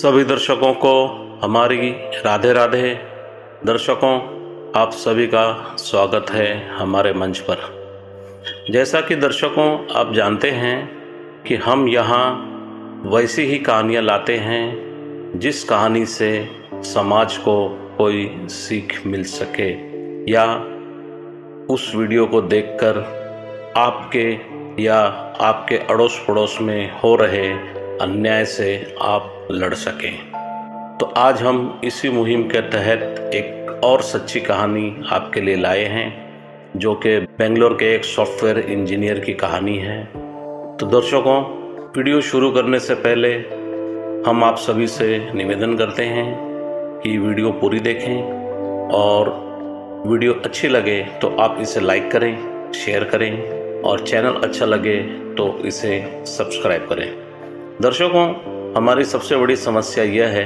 सभी दर्शकों को हमारी राधे राधे। दर्शकों, आप सभी का स्वागत है हमारे मंच पर। जैसा कि दर्शकों आप जानते हैं कि हम यहाँ वैसी ही कहानियाँ लाते हैं जिस कहानी से समाज को कोई सीख मिल सके या उस वीडियो को देखकर आपके या आपके अड़ोस पड़ोस में हो रहे अन्याय से आप लड़ सकें। तो आज हम इसी मुहिम के तहत एक और सच्ची कहानी आपके लिए लाए हैं, जो कि बेंगलोर के एक सॉफ्टवेयर इंजीनियर की कहानी है। तो दर्शकों, वीडियो शुरू करने से पहले हम आप सभी से निवेदन करते हैं कि वीडियो पूरी देखें और वीडियो अच्छी लगे तो आप इसे लाइक करें, शेयर करें और चैनल अच्छा लगे तो इसे सब्सक्राइब करें। दर्शकों, हमारी सबसे बड़ी समस्या यह है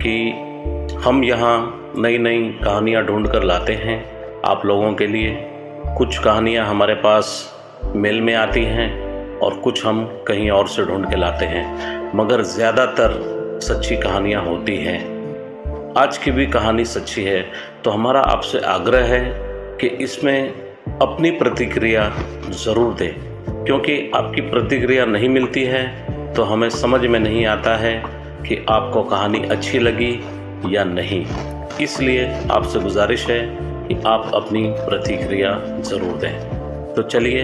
कि हम यहाँ नई नई कहानियाँ ढूंढ कर लाते हैं आप लोगों के लिए। कुछ कहानियाँ हमारे पास मेल में आती हैं और कुछ हम कहीं और से ढूंढ के लाते हैं, मगर ज़्यादातर सच्ची कहानियाँ होती हैं। आज की भी कहानी सच्ची है, तो हमारा आपसे आग्रह है कि इसमें अपनी प्रतिक्रिया ज़रूर दें, क्योंकि आपकी प्रतिक्रिया नहीं मिलती है तो हमें समझ में नहीं आता है कि आपको कहानी अच्छी लगी या नहीं। इसलिए आपसे गुजारिश है कि आप अपनी प्रतिक्रिया ज़रूर दें। तो चलिए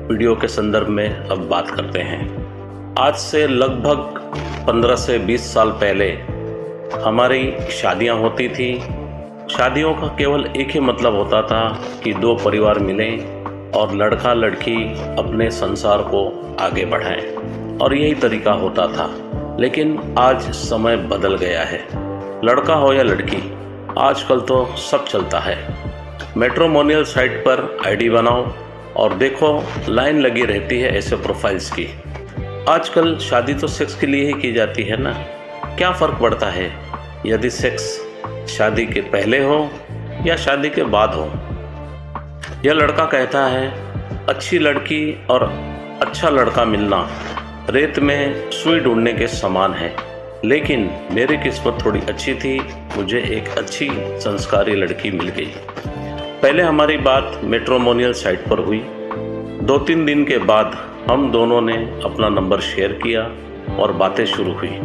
वीडियो के संदर्भ में अब बात करते हैं। आज से लगभग 15 से 20 साल पहले हमारी शादियां होती थी। शादियों का केवल एक ही मतलब होता था कि दो परिवार मिलें और लड़का लड़की अपने संसार को आगे बढ़ाएं, और यही तरीका होता था। लेकिन आज समय बदल गया है। लड़का हो या लड़की, आजकल तो सब चलता है। मैट्रिमोनियल साइट पर आईडी बनाओ और देखो लाइन लगी रहती है ऐसे प्रोफाइल्स की। आजकल शादी तो सेक्स के लिए ही की जाती है ना। क्या फ़र्क पड़ता है यदि सेक्स शादी के पहले हो या शादी के बाद हो। यह लड़का कहता है, अच्छी लड़की और अच्छा लड़का मिलना रेत में सुई ढूंढने के समान है। लेकिन मेरी किस्मत थोड़ी अच्छी थी, मुझे एक अच्छी संस्कारी लड़की मिल गई। पहले हमारी बात मैट्रिमोनियल साइट पर हुई। 2-3 दिन के बाद हम दोनों ने अपना नंबर शेयर किया और बातें शुरू हुई।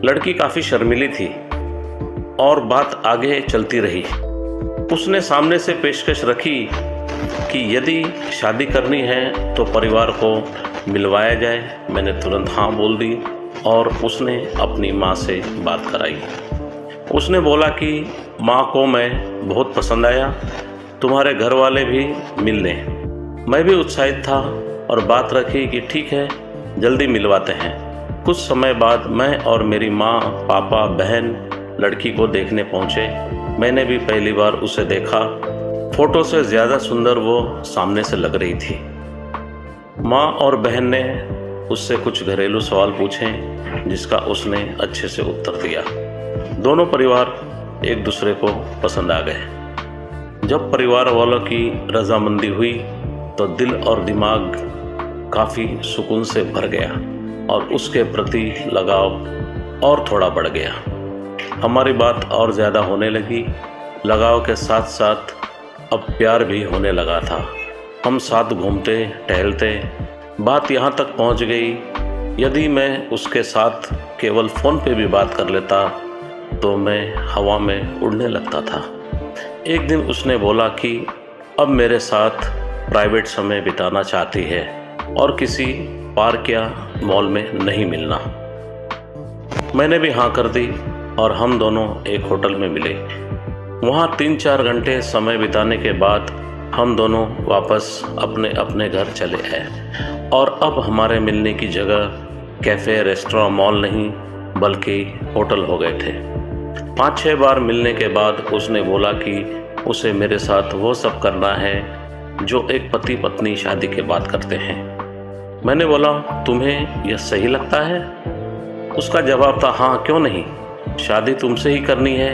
लड़की काफ़ी शर्मीली थी और बात आगे चलती रही। उसने सामने से पेशकश रखी कि यदि शादी करनी है तो परिवार को मिलवाया जाए। मैंने तुरंत हाँ बोल दी और उसने अपनी माँ से बात कराई। उसने बोला कि माँ को मैं बहुत पसंद आया, तुम्हारे घर वाले भी मिल लें। मैं भी उत्साहित था और बात रखी कि ठीक है, जल्दी मिलवाते हैं। कुछ समय बाद मैं और मेरी माँ, पापा, बहन लड़की को देखने पहुँचे। मैंने भी पहली बार उसे देखा। फोटो से ज़्यादा सुंदर वो सामने से लग रही थी। माँ और बहन ने उससे कुछ घरेलू सवाल पूछे जिसका उसने अच्छे से उत्तर दिया। दोनों परिवार एक दूसरे को पसंद आ गए। जब परिवार वालों की रजामंदी हुई तो दिल और दिमाग काफ़ी सुकून से भर गया और उसके प्रति लगाव और थोड़ा बढ़ गया। हमारी बात और ज़्यादा होने लगी। लगाव के साथ साथ अब प्यार भी होने लगा था। हम साथ घूमते टहलते। बात यहाँ तक पहुँच गई, यदि मैं उसके साथ केवल फ़ोन पे भी बात कर लेता तो मैं हवा में उड़ने लगता था। एक दिन उसने बोला कि अब मेरे साथ प्राइवेट समय बिताना चाहती है और किसी पार्क या मॉल में नहीं मिलना। मैंने भी हाँ कर दी और हम दोनों एक होटल में मिले। वहाँ 3-4 घंटे समय बिताने के बाद हम दोनों वापस अपने अपने घर चले आए और अब हमारे मिलने की जगह कैफ़े, रेस्टोरेंट, मॉल नहीं बल्कि होटल हो गए थे। 5-6 बार मिलने के बाद उसने बोला कि उसे मेरे साथ वो सब करना है जो एक पति पत्नी शादी के बाद करते हैं। मैंने बोला, तुम्हें यह सही लगता है? उसका जवाब था, हाँ क्यों नहीं, शादी तुमसे ही करनी है,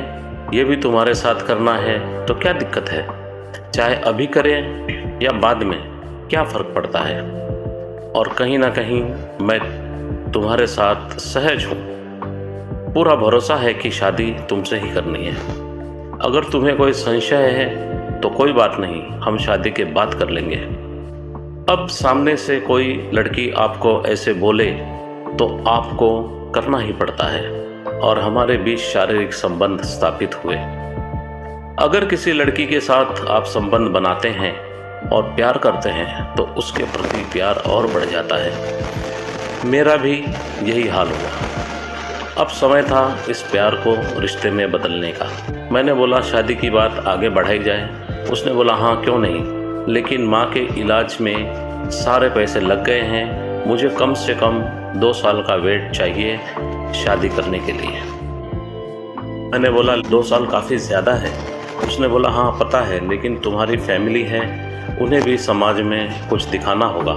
ये भी तुम्हारे साथ करना है, तो क्या दिक्कत है? चाहे अभी करें या बाद में, क्या फ़र्क पड़ता है? और कहीं ना कहीं मैं तुम्हारे साथ सहज हूँ। पूरा भरोसा है कि शादी तुमसे ही करनी है। अगर तुम्हें कोई संशय है तो कोई बात नहीं, हम शादी के बाद कर लेंगे। अब सामने से कोई लड़की आपको ऐसे बोले तो आपको करना ही पड़ता है और हमारे बीच शारीरिक संबंध स्थापित हुए। अगर किसी लड़की के साथ आप संबंध बनाते हैं और प्यार करते हैं तो उसके प्रति प्यार और बढ़ जाता है। मेरा भी यही हाल हुआ। अब समय था इस प्यार को रिश्ते में बदलने का। मैंने बोला शादी की बात आगे बढ़ाई जाए। उसने बोला हाँ क्यों नहीं, लेकिन माँ के इलाज में सारे पैसे लग गए हैं, मुझे कम से कम 2 साल का वेट चाहिए शादी करने के लिए। मैंने बोला 2 साल काफ़ी ज़्यादा है। उसने बोला हाँ पता है, लेकिन तुम्हारी फैमिली है, उन्हें भी समाज में कुछ दिखाना होगा।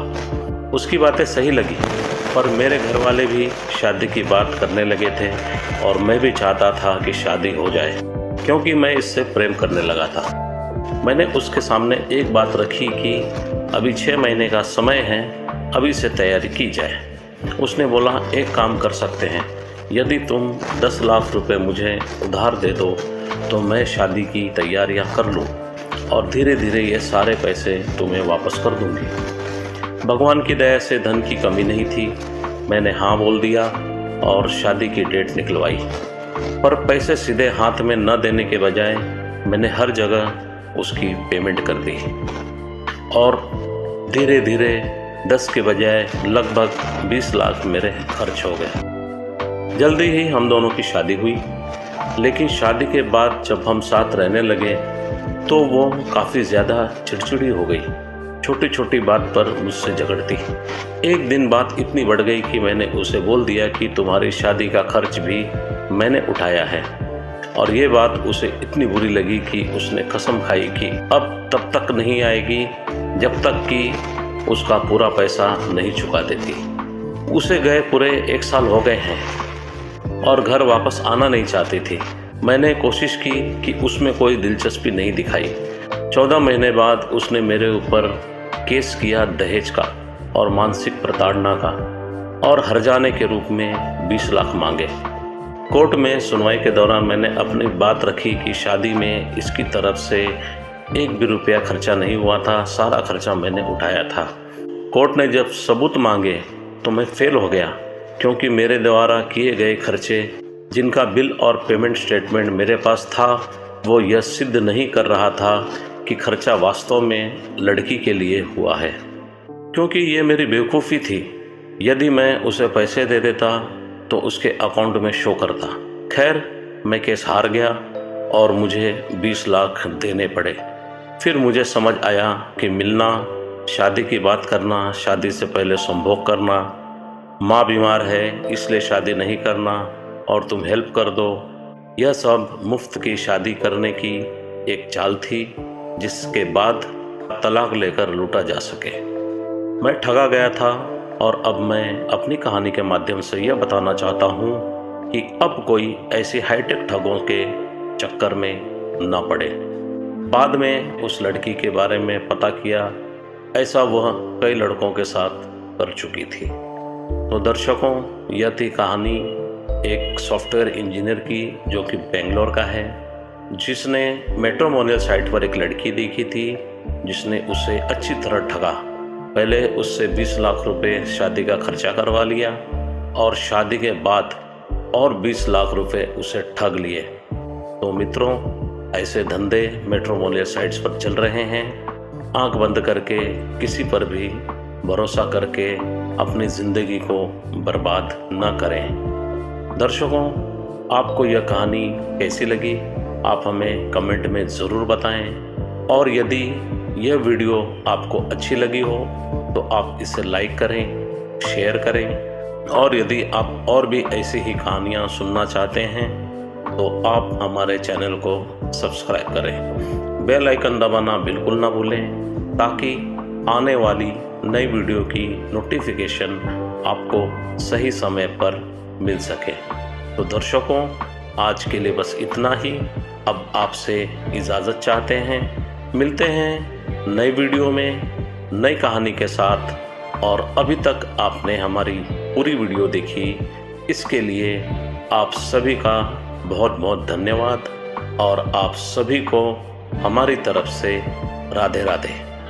उसकी बातें सही लगी, पर मेरे घर वाले भी शादी की बात करने लगे थे और मैं भी चाहता था कि शादी हो जाए, क्योंकि मैं इससे प्रेम करने लगा था। मैंने उसके सामने एक बात रखी कि अभी 6 महीने का समय है, अभी से तैयारी की जाए। उसने बोला एक काम कर सकते हैं, यदि तुम 10 लाख रुपए मुझे उधार दे दो तो मैं शादी की तैयारियां कर लूं और धीरे धीरे ये सारे पैसे तुम्हें वापस कर दूंगी। भगवान की दया से धन की कमी नहीं थी। मैंने हाँ बोल दिया और शादी की डेट निकलवाई। पर पैसे सीधे हाथ में न देने के बजाय मैंने हर जगह उसकी पेमेंट कर दी और धीरे धीरे 10 के बजाय लगभग 20 लाख मेरे खर्च हो गए। जल्दी ही हम दोनों की शादी हुई, लेकिन शादी के बाद जब हम साथ रहने लगे तो वो काफ़ी ज़्यादा चिड़चिड़ी हो गई। छोटी छोटी बात पर मुझसे झगड़ती। एक दिन बात इतनी बढ़ गई कि मैंने उसे बोल दिया कि तुम्हारी शादी का खर्च भी मैंने उठाया है। और ये बात उसे इतनी बुरी लगी कि उसने कसम खाई कि अब तब तक नहीं आएगी जब तक कि उसका पूरा पैसा नहीं चुका देती। उसे गए पूरे 1 साल हो गए हैं और घर वापस आना नहीं चाहती थी। मैंने कोशिश की कि उसमें कोई दिलचस्पी नहीं दिखाई। 14 महीने बाद उसने मेरे ऊपर केस किया दहेज का और मानसिक प्रताड़ना का और हर्जाने के रूप में 20 लाख मांगे। कोर्ट में सुनवाई के दौरान मैंने अपनी बात रखी कि शादी में इसकी तरफ से 1 भी रुपया खर्चा नहीं हुआ था, सारा खर्चा मैंने उठाया था। कोर्ट ने जब सबूत मांगे तो मैं फेल हो गया, क्योंकि मेरे द्वारा किए गए खर्चे जिनका बिल और पेमेंट स्टेटमेंट मेरे पास था वो यह सिद्ध नहीं कर रहा था कि खर्चा वास्तव में लड़की के लिए हुआ है। क्योंकि ये मेरी बेवकूफ़ी थी। यदि मैं उसे पैसे दे देता तो उसके अकाउंट में शो करता। खैर, मैं केस हार गया और मुझे 20 लाख देने पड़े। फिर मुझे समझ आया कि मिलना, शादी की बात करना, शादी से पहले संभोग करना, माँ बीमार है इसलिए शादी नहीं करना और तुम हेल्प कर दो, यह सब मुफ्त की शादी करने की एक चाल थी जिसके बाद तलाक लेकर लूटा जा सके। मैं ठगा गया था और अब मैं अपनी कहानी के माध्यम से यह बताना चाहता हूँ कि अब कोई ऐसी हाईटेक ठगों के चक्कर में न पड़े। बाद में उस लड़की के बारे में पता किया, ऐसा वह कई लड़कों के साथ कर चुकी थी। तो दर्शकों, यह थी कहानी एक सॉफ्टवेयर इंजीनियर की जो कि बेंगलोर का है, जिसने मैट्रिमोनियल साइट पर एक लड़की देखी थी जिसने उसे अच्छी तरह ठगा। पहले उससे 20 लाख रुपए शादी का खर्चा करवा लिया और शादी के बाद और 20 लाख रुपए उसे ठग लिए। तो मित्रों, ऐसे धंधे मैट्रिमोनियल साइट्स पर चल रहे हैं। आंख बंद करके किसी पर भी भरोसा करके अपनी ज़िंदगी को बर्बाद न करें। दर्शकों, आपको यह कहानी कैसी लगी आप हमें कमेंट में ज़रूर बताएं और यदि यह वीडियो आपको अच्छी लगी हो तो आप इसे लाइक करें, शेयर करें और यदि आप और भी ऐसी ही कहानियाँ सुनना चाहते हैं तो आप हमारे चैनल को सब्सक्राइब करें। बेल आइकन दबाना बिल्कुल ना भूलें ताकि आने वाली नई वीडियो की नोटिफिकेशन आपको सही समय पर मिल सके। तो दर्शकों, आज के लिए बस इतना ही। अब आपसे इजाज़त चाहते हैं। मिलते हैं नई वीडियो में नई कहानी के साथ। और अभी तक आपने हमारी पूरी वीडियो देखी, इसके लिए आप सभी का बहुत बहुत धन्यवाद और आप सभी को हमारी तरफ से राधे राधे।